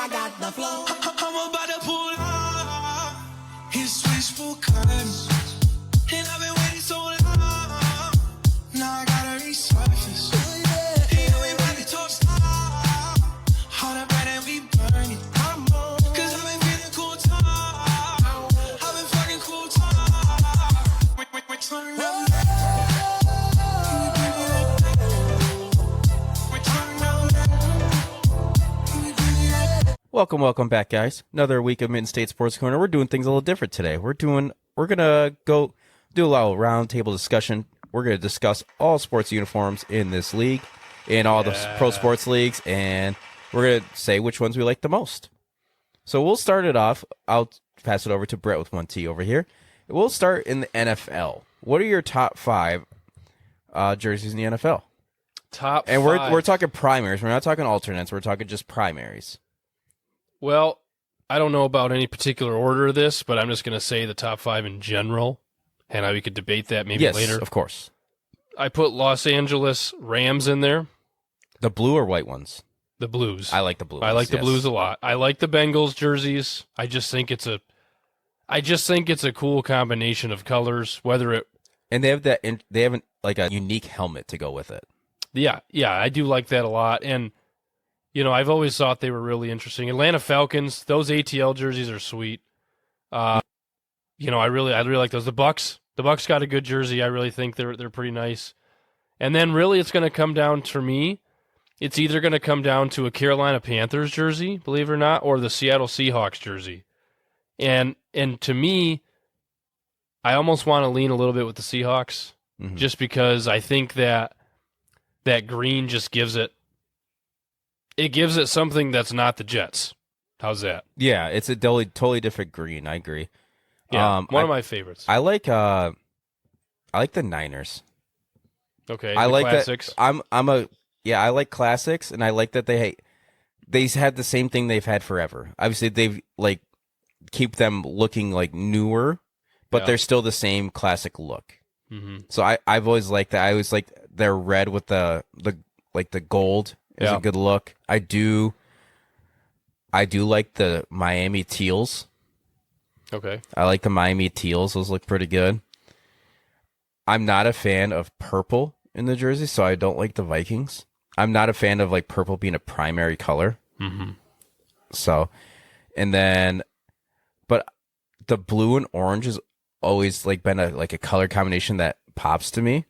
I got the flow. I'm about to pull up. It's wishful kindness. And I've been waiting so long. Now I gotta resurface. And everybody talks all the bread and we burn it. Cause I've been feeling cool time. I've been fucking cool time. Turn around. Welcome back, guys. Another week of Mitten State Sports Corner. We're doing things a little different today. We're gonna go do a little roundtable discussion. We're gonna discuss all sports uniforms in this league, in all the pro sports leagues, and we're gonna say which ones we like the most. So we'll start it off. I'll pass it over to Brett with 1T over here. We'll start in the NFL. What are your top 5 jerseys in the NFL? Top and 5. we're talking primaries. We're not talking alternates. We're talking just primaries. Well, I don't know about any particular order of this, but I'm just going to say the top 5 in general, and we could debate that maybe later. Yes, of course. I put Los Angeles Rams in there. The blue or white ones? The blues. I like the blues. I like the blues a lot. I like the Bengals jerseys. I just think it's a cool combination of colors. And they have a unique helmet to go with it. Yeah, I do like that a lot. And I've always thought they were really interesting. Atlanta Falcons, those ATL jerseys are sweet. I really like those. The Bucks got a good jersey. I really think they're pretty nice. And then really it's going to come down, for me, it's either going to come down to a Carolina Panthers jersey, believe it or not, or the Seattle Seahawks jersey. And to me, I almost want to lean a little bit with the Seahawks, just because I think that green just gives it something that's not the Jets. How's that? Yeah, it's a totally different green. I agree. Yeah, one of my favorites. I like the Niners. Okay, I like classics. that. I like classics, and I like that they had the same thing they've had forever. Obviously, they've keep them looking newer, but they're still the same classic look. Mm-hmm. So I've always liked that. I always like their red with the gold. Is a good look. I do like the Miami teals. Okay. I like the Miami teals. Those look pretty good. I'm not a fan of purple in the jersey, so I don't like the Vikings. I'm not a fan of purple being a primary color. Mm-hmm. So, but the blue and orange has always been a color combination that pops to me.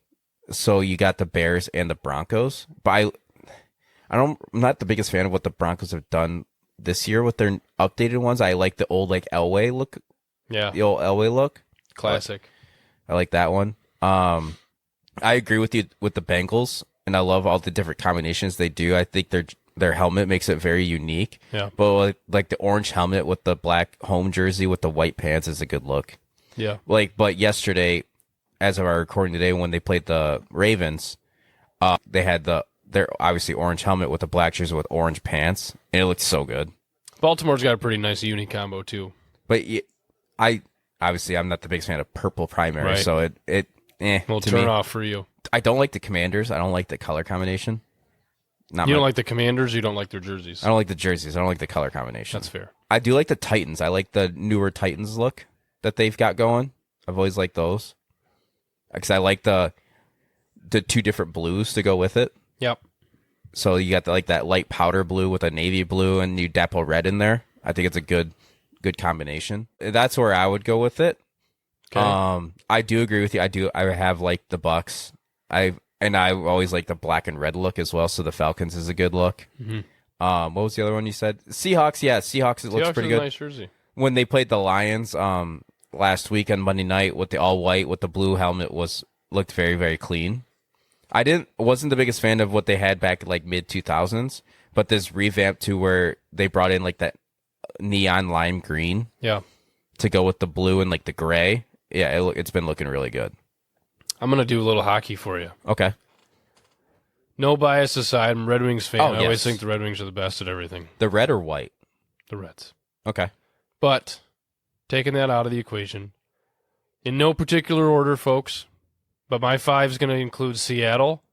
So you got the Bears and the Broncos, but I'm not the biggest fan of what the Broncos have done this year with their updated ones. I like the old Elway look. Yeah. The old Elway look. Classic. I like that one. I agree with you with the Bengals, and I love all the different combinations they do. I think their helmet makes it very unique. Yeah. But the orange helmet with the black home jersey with the white pants is a good look. Yeah. But yesterday, as of our recording today, when they played the Ravens, they had their obviously orange helmet with the black jersey with orange pants, and it looked so good. Baltimore's got a pretty nice uni combo too. But I'm not the biggest fan of purple primary, right. So it will turn off for you. I don't like the Commanders. I don't like the color combination. You don't like the Commanders? You don't like their jerseys? I don't like the jerseys. I don't like the color combination. That's fair. I do like the Titans. I like the newer Titans look that they've got going. I've always liked those because I like the 2 different blues to go with it. Yep. So you got that light powder blue with a navy blue and you dapple red in there. I think it's a good combination. That's where I would go with it. Okay. I do agree with you. I have liked the Bucks. I always like the black and red look as well. So the Falcons is a good look. Mm-hmm. What was the other one you said? Seahawks. Yeah, Seahawks. It looks pretty good. Nice jersey. When they played the Lions last week on Monday night with the all white with the blue helmet looked very, very clean. Wasn't the biggest fan of what they had back mid 2000s, but this revamp to where they brought in that neon lime green, to go with the blue and the gray. Yeah, it's been looking really good. I'm gonna do a little hockey for you. Okay. No bias aside, I'm a Red Wings fan. Oh, I always think the Red Wings are the best at everything. The red or white? The Reds. Okay. But taking that out of the equation, in no particular order, folks. But my 5 is going to include Seattle.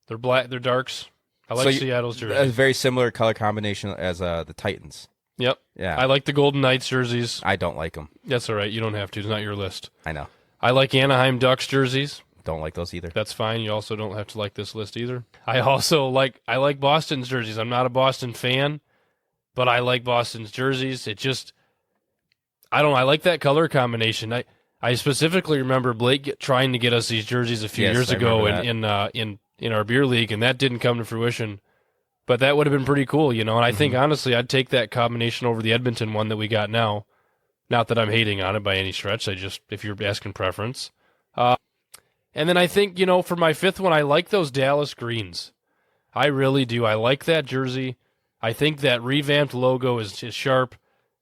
They're black. They're darks. I like Seattle's A jerseys. very similar color combination as the Titans. Yep. Yeah. I like the Golden Knights jerseys. I don't like them. That's all right. You don't have to. It's not your list. I know. I like Anaheim Ducks jerseys. Don't like those either. That's fine. You also don't have to like this list either. I like Boston's jerseys. I'm not a Boston fan, but I like Boston's jerseys. I like that color combination. I specifically remember Blake trying to get us these jerseys a few years ago in our beer league, and that didn't come to fruition. But that would have been pretty cool, And I think honestly, I'd take that combination over the Edmonton one that we got now. Not that I'm hating on it by any stretch. If you're asking preference. And then I think, for my fifth one, I like those Dallas greens. I really do. I like that jersey. I think that revamped logo is sharp.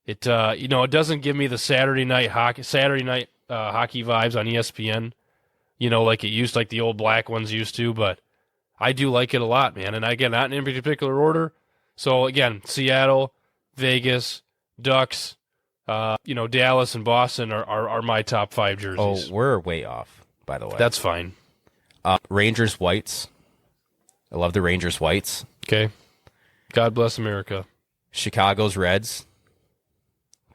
It it doesn't give me the Saturday night hockey vibes on ESPN, like the old black ones used to, but I do like it a lot, man. And again, not in any particular order. So again, Seattle, Vegas, Ducks, Dallas and Boston are my top 5 jerseys. Oh, we're way off. By the way, That's fine. Rangers whites. I love the Rangers whites. Okay. God bless America. Chicago's reds.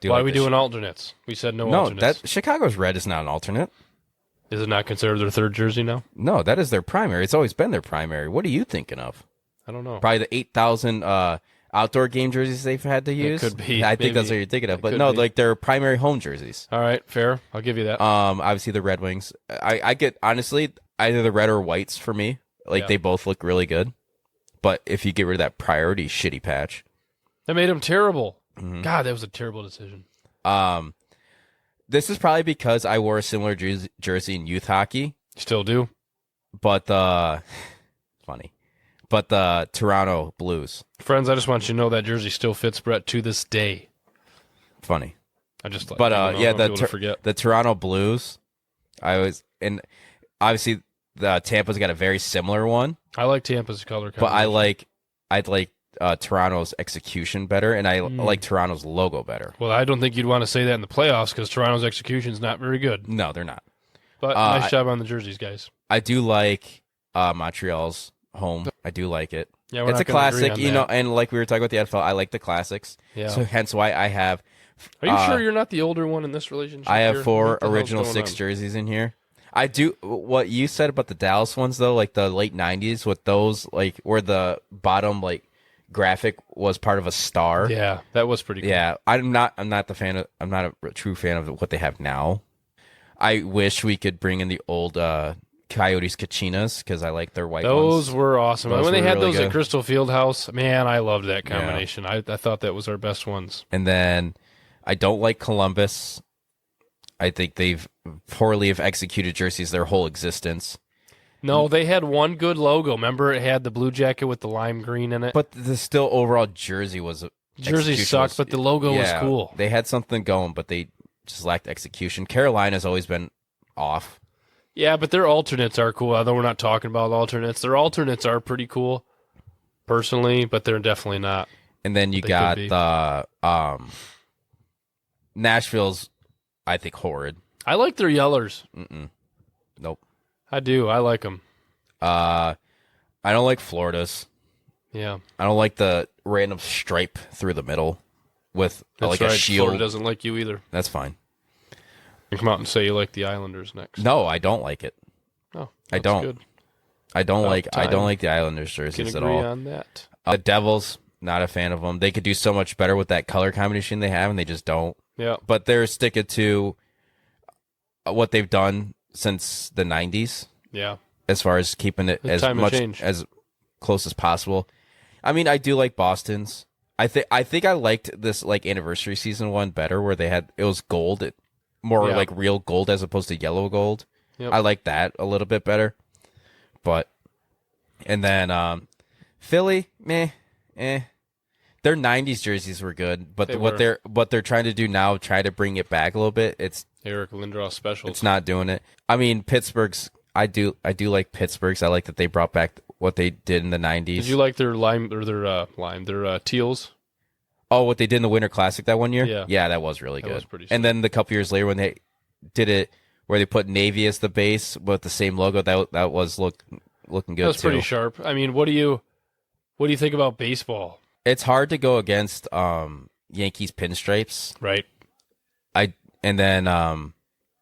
Why are we doing alternates? We said no alternates. No, that Chicago's red is not an alternate. Is it not considered their third jersey now? No, that is their primary. It's always been their primary. What are you thinking of? I don't know. Probably the 8,000 outdoor game jerseys they've had to use. It could be. I think that's what you're thinking of. But could no, be. like their primary home jerseys. All right, fair. I'll give you that. Obviously the Red Wings. I get, honestly, either the red or whites for me. They both look really good. But if you get rid of that priority shitty patch. That made them terrible. God, that was a terrible decision. This is probably because I wore a similar jersey in youth hockey. Still do. But funny. But the Toronto Blues. Friends, I just want you to know that jersey still fits Brett to this day. Funny. I just like. But forget. the Toronto Blues. And obviously the Tampa's got a very similar one. I like Tampa's color But combination. I'd like Toronto's execution better, and I like Toronto's logo better. Well, I don't think you'd want to say that in the playoffs because Toronto's execution is not very good. No, they're not. But nice job on the jerseys, guys. I do like Montreal's home. I do like it. Yeah, it's a classic, and like we were talking about the NFL, I like the classics. Yeah. So hence why I have. Are you sure you're not the older one in this relationship? I have here? 4 What the hell's original going 6 on? jerseys in here. I do what you said about the Dallas ones though, like the late '90s with those, like where the bottom graphic was part of a star. Yeah, that was pretty cool. Yeah, I'm not a true fan of what they have now. I wish we could bring in the old Coyotes Kachinas because I like their white ones. Those were awesome. Those when they were had really those good. at Crystal Fieldhouse, man, I loved that combination. I thought that was our best ones. And then I don't like Columbus. I think they've poorly have executed jerseys their whole existence. No, they had one good logo. Remember, it had the blue jacket with the lime green in it. But the still overall jersey was Jersey sucked, but the logo was cool. They had something going, but they just lacked execution. Carolina's always been off. Yeah, but their alternates are cool. Although we're not talking about alternates, their alternates are pretty cool, personally, but they're definitely not. And then you got the Nashville's, I think, horrid. I like their yellers. Nope. I do. I like them. I don't like Florida's. Yeah. I don't like the random stripe through the middle with That's a right. shield. Florida doesn't like you either. That's fine. You come out and say you like the Islanders next. No, I don't like it. Oh, I don't. Good. I don't About like the Islanders Can jerseys agree at all. on that. The Devils, not a fan of them. They could do so much better with that color combination they have, and they just don't. Yeah. But they're sticking to what they've done since the 90s. Yeah. As far as keeping it as much as close as possible. I mean, I do like Boston's. I think I liked this anniversary season one better, where it was gold, more like real gold as opposed to yellow gold. Yep. I like that a little bit better. But and then Philly, meh. Their 90s jerseys were good, but what they're trying to do now, try to bring it back a little bit. It's Eric Lindros specials. It's not doing it. I mean, Pittsburgh's. I do like Pittsburgh's. I like that they brought back what they did in the 90s. Did you like their their teals? Oh, what they did in the Winter Classic that one year? Yeah, that was really good. Was pretty and then the couple years later when they did it, where they put navy as the base with the same logo, that was looking good. That was pretty sharp. I mean, what do you? What do you think about baseball? It's hard to go against Yankees pinstripes. Right. And then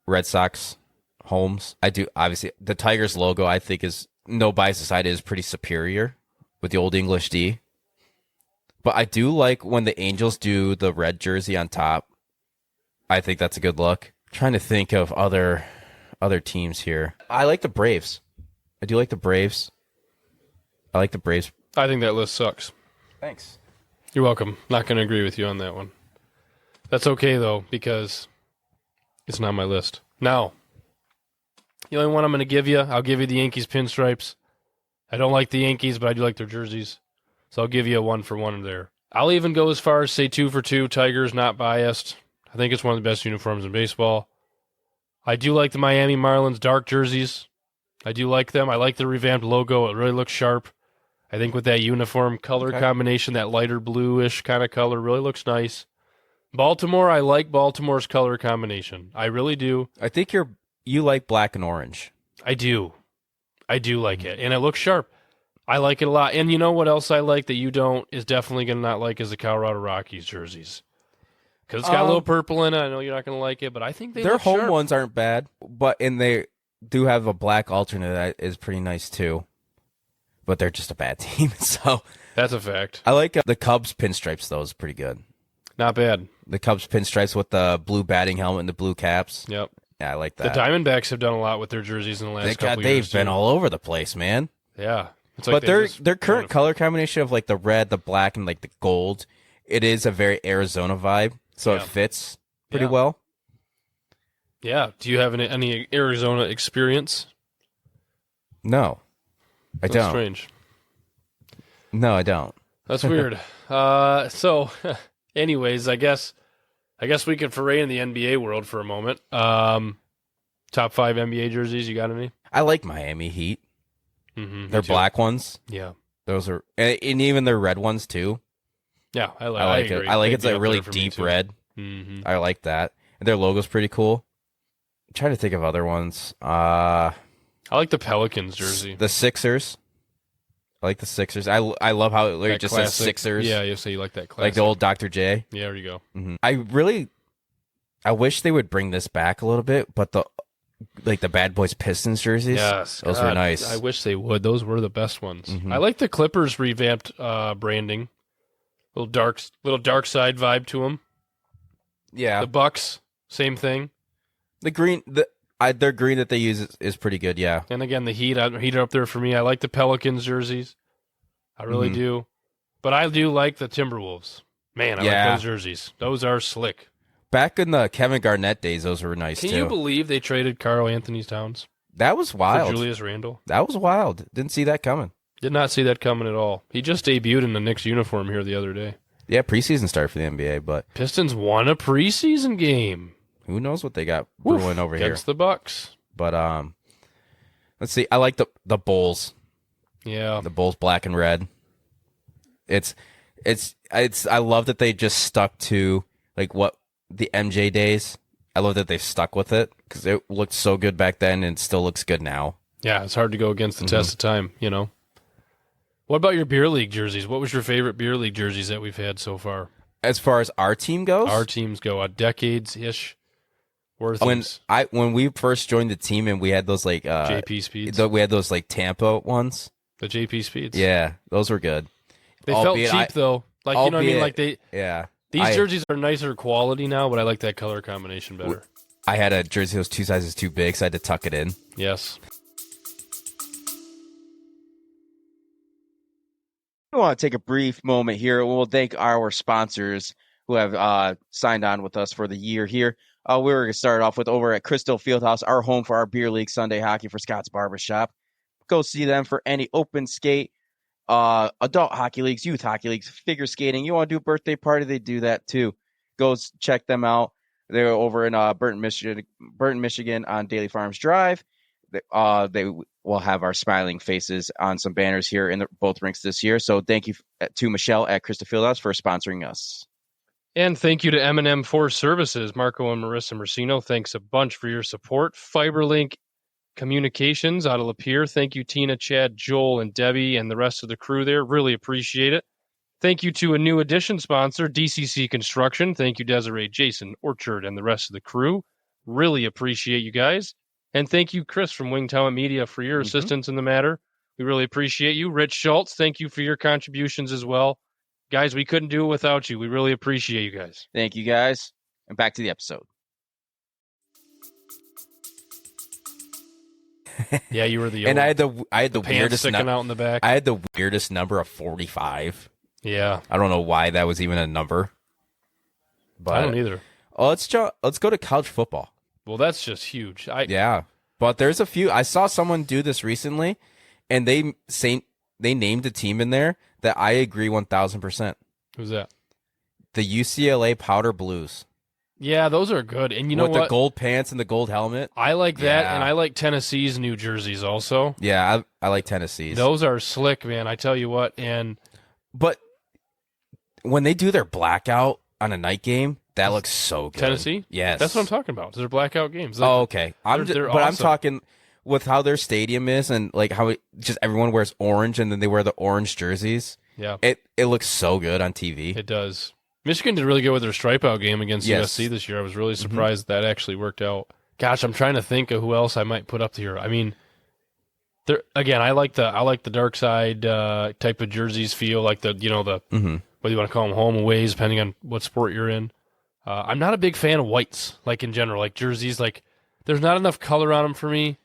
Red Sox homes. I do obviously the Tigers logo I think is no bias aside is pretty superior with the old English D. But I do like when the Angels do the red jersey on top. I think that's a good look. Trying to think of other teams here. I like the Braves. I do like the Braves. I like the Braves. I think that list sucks. Thanks. You're welcome. Not going to agree with you on that one. That's okay, though, because it's not my list. Now, the only one I'm going to give you, I'll give you the Yankees pinstripes. I don't like the Yankees, but I do like their jerseys. So I'll give you a 1-for-1 there. I'll even go as far as say 2-for-2. Tigers, not biased. I think it's one of the best uniforms in baseball. I do like the Miami Marlins dark jerseys. I do like them. I like the revamped logo. It really looks sharp. I think with that uniform color combination, that lighter bluish kind of color really looks nice. Baltimore, I like Baltimore's color combination. I really do. I think you like black and orange. I do. I do like it. And it looks sharp. I like it a lot. And you know what else I like that you don't is definitely going to not like is the Colorado Rockies jerseys. Because it's got a little purple in it. I know you're not going to like it, but I think their look home sharp. ones aren't bad, and they do have a black alternate that is pretty nice too. But they're just a bad team, so That's a fact. I like the Cubs pinstripes. Though is pretty good. Not bad. The Cubs pinstripes with the blue batting helmet and the blue caps. Yep. Yeah, I like that. The Diamondbacks have done a lot with their jerseys in the last couple years. They've been all over the place, man. Yeah. It's like But their current color combination of like the red, the black, and like the gold, it is a very Arizona vibe, so it fits pretty well. Yeah. Do you have any Arizona experience? No, I That's don't. strange. No, I don't. That's weird. So, anyways, I guess we could foray in the NBA world for a moment. Top 5 NBA jerseys, you got any? I like Miami Heat. Mm-hmm, Their black ones. Yeah. Those are, and even their red ones too. Yeah, I like it. agree. I like They'd it's be a up really there for me, deep too. red. Mm-hmm. I like that. And their logo's pretty cool. I'm trying to think of other ones. I like the Pelicans jersey. The Sixers. I like the Sixers. I love how it literally That just classic, says Sixers. Yeah, you say you like that classic. Like the old Dr. J. Yeah, there you go. Mm-hmm. I wish they would bring this back a little bit, but the Bad Boys Pistons jerseys, Yes, those were nice. I wish they would. Those were the best ones. Mhm. I like the Clippers revamped branding. Little dark side vibe to them. Yeah, The Bucks, same thing. the green, their green that they use is pretty good. Yeah, And again, the Heat are up there for me. I like the Pelicans jerseys. I really Mhm. do. But I do like the Timberwolves. Man, I like those jerseys. Those are slick. back in the Kevin Garnett days, those were nice Can too. you believe they traded Karl Anthony Towns That was for wild. Julius Randle? That was wild. Didn't see that coming. Did not see that coming at all. He just debuted in the Knicks uniform here the other day. Yeah, preseason start for the NBA, but Pistons won a preseason game who knows what they got brewing over here. against the Bucks. But let's see. I like the Bulls. Yeah. The Bulls black and red. It's I love that they just stuck to like what the MJ days. I love that they've stuck with it because it looked so good back then and it still looks good now. Yeah, it's hard to go against the Mm-hmm. test of time, you know. What about your beer league jerseys? What was your favorite beer league jerseys that we've had so far? As far as our team goes, Our teams go decades-ish worth. when we first joined the team and we had those like JP Speeds. we had those like Tampa ones. The JP Speeds. Yeah, those were good. They felt Albeit cheap, though. Like, you know what I mean? Like, Yeah. these jerseys are nicer quality now, but I like that color combination better. I had a jersey that was 2 sizes too big, so I had to tuck it in. Yes. I want to take a brief moment here. We'll thank our sponsors who have signed on with us for the year here. We're going to start off with over at Crystal Fieldhouse, our home for our beer league Sunday hockey for Scott's Barbershop. Go see them for any open skate, adult hockey leagues, youth hockey leagues, figure skating. You want to do a birthday party, they do that too. Go check them out. They're over in Burton, Michigan on Daily Farms Drive. They will have our smiling faces on some banners here in both rinks this year. So thank you to Michelle at Crystal Fieldhouse for sponsoring us. And thank you to M&M Forest Services, Marco and Marissa Mercino. Thanks a bunch for your support. FiberLink Communications out of Lapeer. Thank you, Tina, Chad, Joel, and Debbie, and the rest of the crew there. Really appreciate it. Thank you to a new addition sponsor, DCC Construction. Thank you, Desiree, Jason, Orchard, and the rest of the crew. Really appreciate you guys. And thank you, Chris from Wingtown Media, for your assistance in the matter. We really appreciate you. Rich Schultz, thank you for your contributions as well. Guys, we couldn't do it without you. We really appreciate you guys. Thank you, guys. And back to the episode. Yeah, you were the And old, I had the pants weirdest sticking out in the back. I had the weirdest number of 45. Yeah, I don't know why that was even a number. But I don't either. Oh, let's go to college football. Well, that's just huge. Yeah, but there's a few. I saw someone do this recently, and they named a team in there that I agree 1,000%. Who's that? The UCLA Powder Blues. Yeah, those are good. And you know with what? the gold pants and the gold helmet. I like that, Yeah. and I like Tennessee's new jerseys also. Yeah, I like Tennessee's. Those are slick, man. I tell you what. And But when they do their blackout on a night game, that looks so good. Tennessee? Yes. That's what I'm talking about. They're blackout games. Oh, okay. they're I'm awesome. talking with how their stadium is and like how just everyone wears orange and then they wear the orange jerseys. Yeah, It looks so good on TV. it does. Michigan did really good with their stripe out game against Yes. USC this year. I was really surprised that actually worked out. Gosh, I'm trying to think of who else I might put up here. I mean, there again, I like the dark side type of jerseys feel like the whether you want to call them home aways, depending on what sport you're in. I'm not a big fan of whites, like in general, like jerseys. Like, there's not enough color on them for me.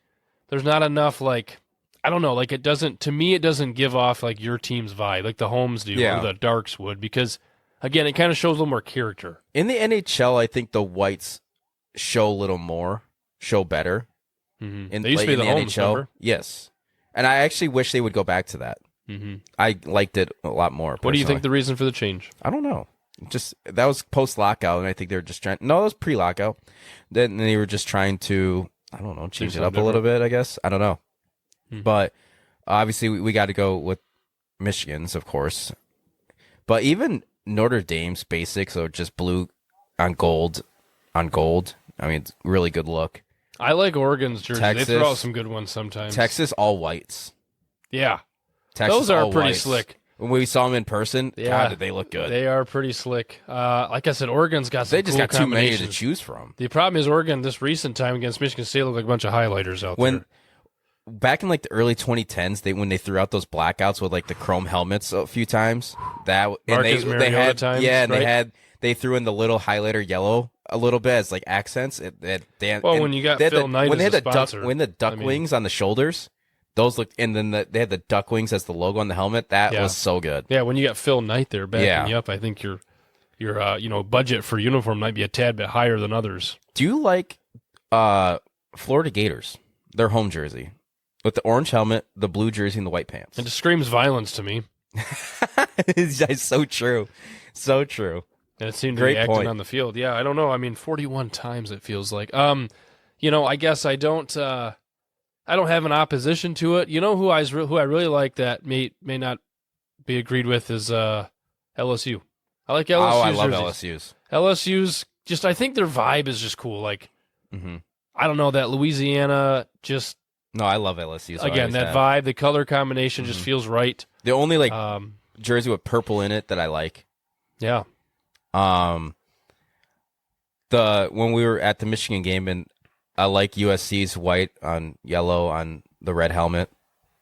There's not enough, like, I don't know, like it doesn't give off like your team's vibe, like the homes do Yeah. or the darks would, because again, it kind of shows a little more character. In the NHL, I think the whites show better. Mm-hmm. They used to be in the homes, remember? Yes. And I actually wish they would go back to that. Mm-hmm. I liked it a lot more. What do you personally. think the reason for the change? I don't know. Just that was post lockout, and I think they were just trying. No, it was pre lockout. Then they were just trying to, I don't know, change it up a little bit. I guess I don't know, but obviously we got to go with Michigan's, of course. But even Notre Dame's basics are just blue on gold. I mean, it's a really good look. I like Oregon's jersey. Texas- They throw out some good ones sometimes. Texas all whites. Yeah. Texas Those are all pretty whites. slick. When we saw them in person, Yeah. God, did they look good? They are pretty slick. Like I said, Oregon's got some They just cool got too many to combinations. choose from. The problem is Oregon this recent time against Michigan State looked like a bunch of highlighters out there. Back in like the early 2010s, when they threw out those blackouts with like the chrome helmets a few times, and Marcus they Mariota had times, and right? they threw in the little highlighter yellow a little bit as like accents. When you got Phil Knight when they as had a sponsor, when the duck wings on the shoulders, those looked, and then they had the duck wings as the logo on the helmet. That Yeah. was so good. Yeah, when you got Phil Knight there backing you up, I think your budget for uniform might be a tad bit higher than others. Do you like Florida Gators? Their home jersey with the orange helmet, the blue jersey, and the white pants. It just screams violence to me, It's so true, so true. and it seemed to Great be acting point. on the field. Yeah, I don't know. I mean, 41 times it feels like. I guess I don't have an opposition to it. You know who I really like that may not be agreed with is LSU. I like LSU. Oh, I love jerseys. LSU's. LSU's just, I think their vibe is just cool. Like, Mm-hmm. I don't know, that Louisiana, just, No, I love LSU's. again, that vibe, the color combination just feels right. The only like Um, jersey with purple in it that I like. yeah. When we were at the Michigan game, and I like USC's white on yellow on the red helmet.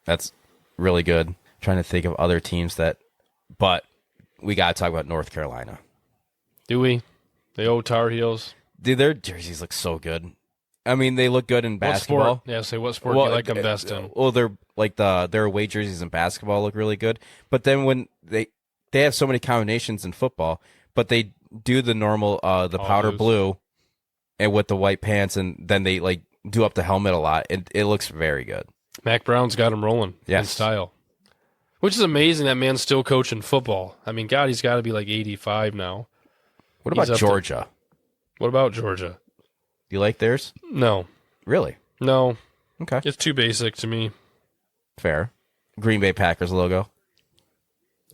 That's really good. Trying to think of other teams but we got to talk about North Carolina. Do we? The old Tar Heels. Dude, their jerseys look so good. I mean, they look good in basketball. What sport? Yeah, say what sport do you like them best in? Well, they're like their away jerseys in basketball look really good. But then when they have so many combinations in football, but they do the normal the All powder blues. blue and with the white pants, and then they like do up the helmet a lot. It looks very good. Mac Brown's got them rolling in Yes. style. Which is amazing, that man's still coaching football. I mean, God, he's got to be like 85 now. What He's about up Georgia? What about Georgia? Do you like theirs? No. Really? No. Okay, It's too basic to me. fair. Green Bay Packers logo.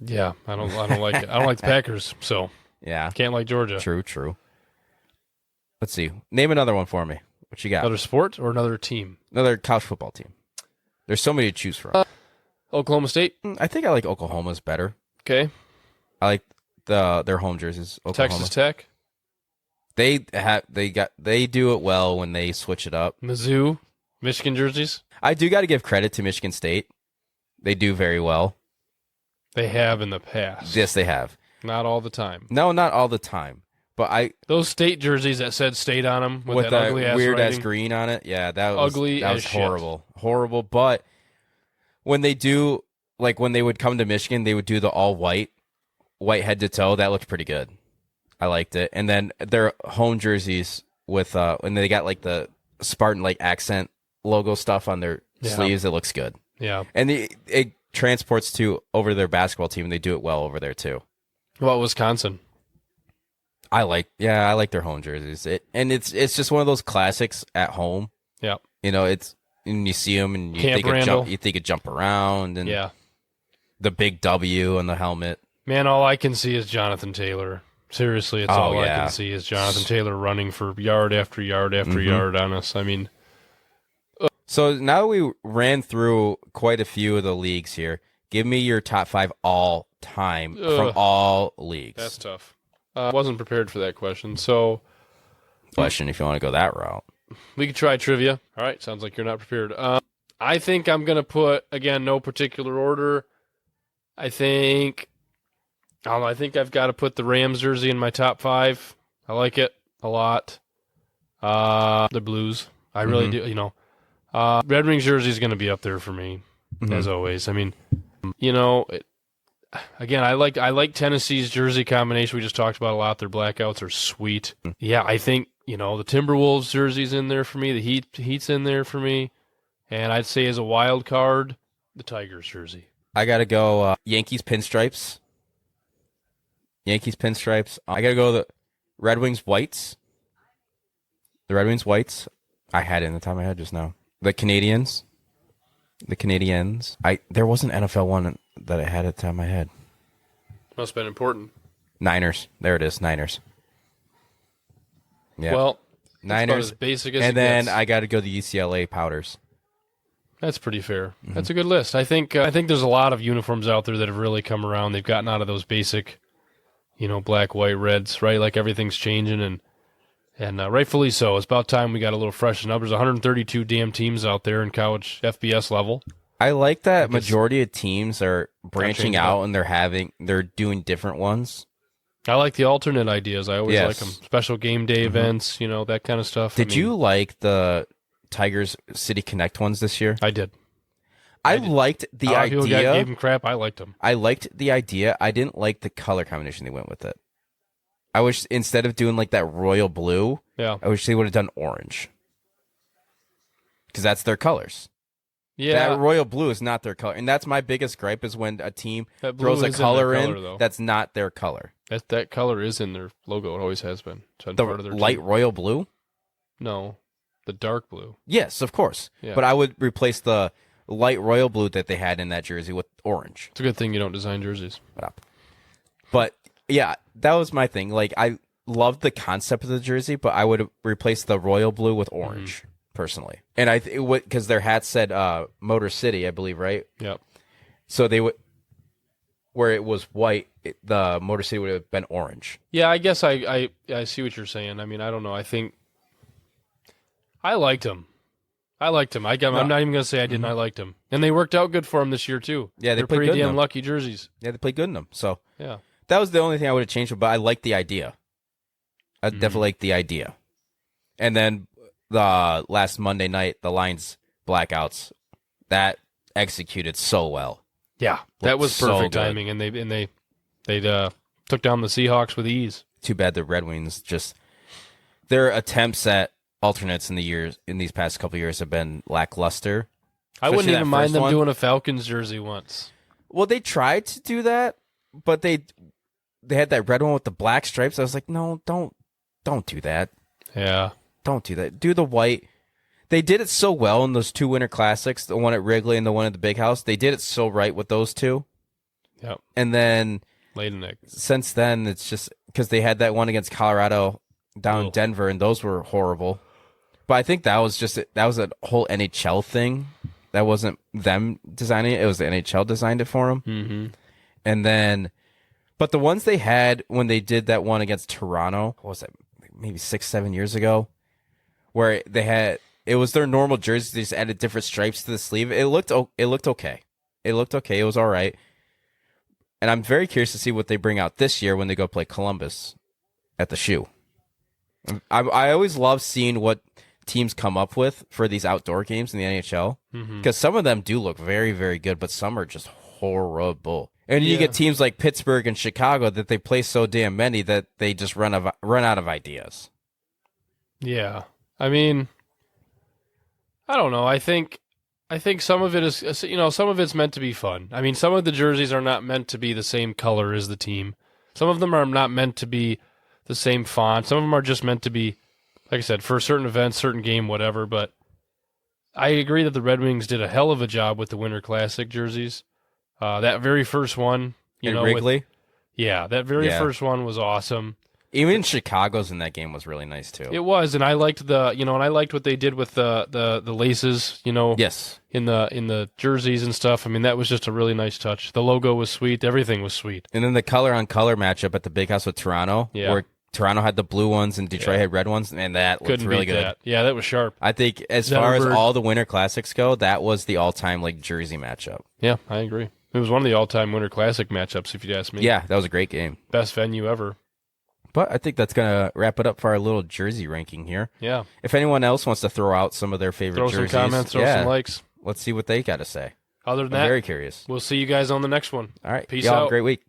Yeah, I don't like it. I don't like the Packers, so Yeah, can't like Georgia. true. Let's see. Name another one for me. What you got? Another sport or another team? Another college football team. There's so many to choose from. Oklahoma State. I think I like Oklahoma's better. Okay. I like their home jerseys. Oklahoma. Texas Tech. They do it well when they switch it up. Mizzou. Michigan jerseys. I do got to give credit to Michigan State. They do very well. They have in the past. Yes, they have. Not all the time. No, not all the time. But those state jerseys that said state on them with that ugly ass weird writing, ass green on it. Yeah, that was horrible. Horrible. But when they do, like when they would come to Michigan, they would do the all white head to toe. That looked pretty good. I liked it. And then their home jerseys with when they got like the Spartan like accent logo stuff on their sleeves, it looks good. Yeah. And it transports to over their basketball team, and they do it well over there too. Well, Wisconsin. I like their home jerseys. It's just one of those classics at home. Yeah. You know, it's and you see them and you Camp think of jump around and the big W on the helmet. Man, all I can see is Jonathan Taylor. Seriously, it's all I can see is Jonathan Taylor running for yard after yard after yard on us. I mean, so now we ran through quite a few of the leagues here. Give me your top 5 all time from all leagues. That's tough. I wasn't prepared for that question. So, question if you want to go that route. We could try trivia. All right, sounds like you're not prepared. I think I'm going to put, again, no particular order. I think I've got to put the Rams jersey in my top 5. I like it a lot. The Blues. I really do, you know. Red Wings jersey is going to be up there for me, as always. I mean, you know, again, I like Tennessee's jersey combination. We just talked about a lot. Their blackouts are sweet. Yeah, I think, you know, the Timberwolves jersey's in there for me. The Heat's in there for me. And I'd say as a wild card, the Tigers jersey. I got to go Yankees pinstripes. I got to go the Red Wings whites. The Red Wings whites. I had it in the top of my head just now. The Canadians. There was an NFL one that I had at the top of my head. Must have been important. Niners. There it is. Niners. Yeah. Well, Niners. As basic as and then gets. I got to go the UCLA powders. That's pretty fair. That's a good list. I think there's a lot of uniforms out there that have really come around. They've gotten out of those basic, you know, black, white, reds, right? Like everything's changing, and rightfully so. It's about time we got a little freshen up. There's 132 damn teams out there in college FBS level. I like that majority of teams are branching out and they're doing different ones. I like the alternate ideas. I always like them. Special game day events, you know, that kind of stuff. Did you like the Tigers City Connect ones this year? I did. I liked the idea. People gave them crap. I liked them. I liked the idea. I didn't like the color combination they went with it. I wish instead of doing like that royal blue, I wish they would have done orange. Because that's their colors. Yeah. That royal blue is not their color. And that's my biggest gripe is when a team That blue throws a is color in their in color, though. that's not their color. That color is in their logo. It always has been. It's been The part of their light team. royal blue? No, the dark blue. Yes, of course. Yeah. But I would replace the light royal blue that they had in that jersey with orange. It's a good thing you don't design jerseys. But yeah, that was my thing. Like I loved the concept of the jersey, but I would replace the royal blue with orange personally. And because their hats said Motor City, I believe, right? Yep. So they would, where it was white, the Motor City would have been orange. Yeah, I guess I see what you're saying. I mean, I don't know. I think I liked him. I'm not even going to say I didn't. I liked him. And they worked out good for him this year, too. Yeah, They're played pretty good in damn them. lucky jerseys. Yeah, they played good in them. So Yeah. that was the only thing I would have changed, but I liked the idea. I definitely liked the idea. And then the last Monday night, the Lions blackouts, that executed so well. Yeah, that was so perfect good. timing, and they took down the Seahawks with ease. Too bad the Red Wings their attempts at alternates in these past couple years have been lackluster. I wouldn't Especially even that mind first them one. doing a Falcons jersey once. Well, they tried to do that, but they had that red one with the black stripes. I was like, no, don't do that. Yeah. Don't do that. Do the white. They did it so well in those two Winter Classics, the one at Wrigley and the one at the Big House. They did it so right with those two. Yep. And then Leidenig. since then, it's just because they had that one against Colorado down in Denver, and those were horrible. But I think that was a whole NHL thing. That wasn't them designing it. It was the NHL designed it for them. Mm-hmm. And then, but the ones they had when they did that one against Toronto, what was that? Maybe 6-7 years ago, where it was their normal jerseys. They just added different stripes to the sleeve. It looked okay. It looked okay. It was all right. And I'm very curious to see what they bring out this year when they go play Columbus at the Shoe. I always love seeing what teams come up with for these outdoor games in the NHL, because some of them do look very, very good, but some are just horrible. And you get teams like Pittsburgh and Chicago that they play so damn many that they just run out of ideas. Yeah. I mean, I don't know. I think some of it is, some of it's meant to be fun. I mean, some of the jerseys are not meant to be the same color as the team. Some of them are not meant to be the same font. Some of them are just meant to be, like I said, for certain events, certain game, whatever. But I agree that the Red Wings did a hell of a job with the Winter Classic jerseys. That very first one, Wrigley? That very first one was awesome. Even Chicago's in that game was really nice too. It was, and I liked I liked what they did with the laces, Yes. in the jerseys and stuff. I mean, that was just a really nice touch. The logo was sweet. Everything was sweet. And then the color on color matchup at the Big House with Toronto, where Toronto had the blue ones and Detroit had red ones, and that looked really good. That. Yeah, that was sharp. I think as far as all the Winter Classics go, that was the all-time jersey matchup. Yeah, I agree. It was one of the all-time Winter Classic matchups, if you'd ask me. Yeah, that was a great game. Best venue ever. But I think that's going to wrap it up for our little jersey ranking here. Yeah. If anyone else wants to throw out some of their favorite jerseys. Throw some comments, throw some likes. Let's see what they got to say. Other than I'm that, very curious. We'll see you guys on the next one. All right. Peace Y'all out. have a great week.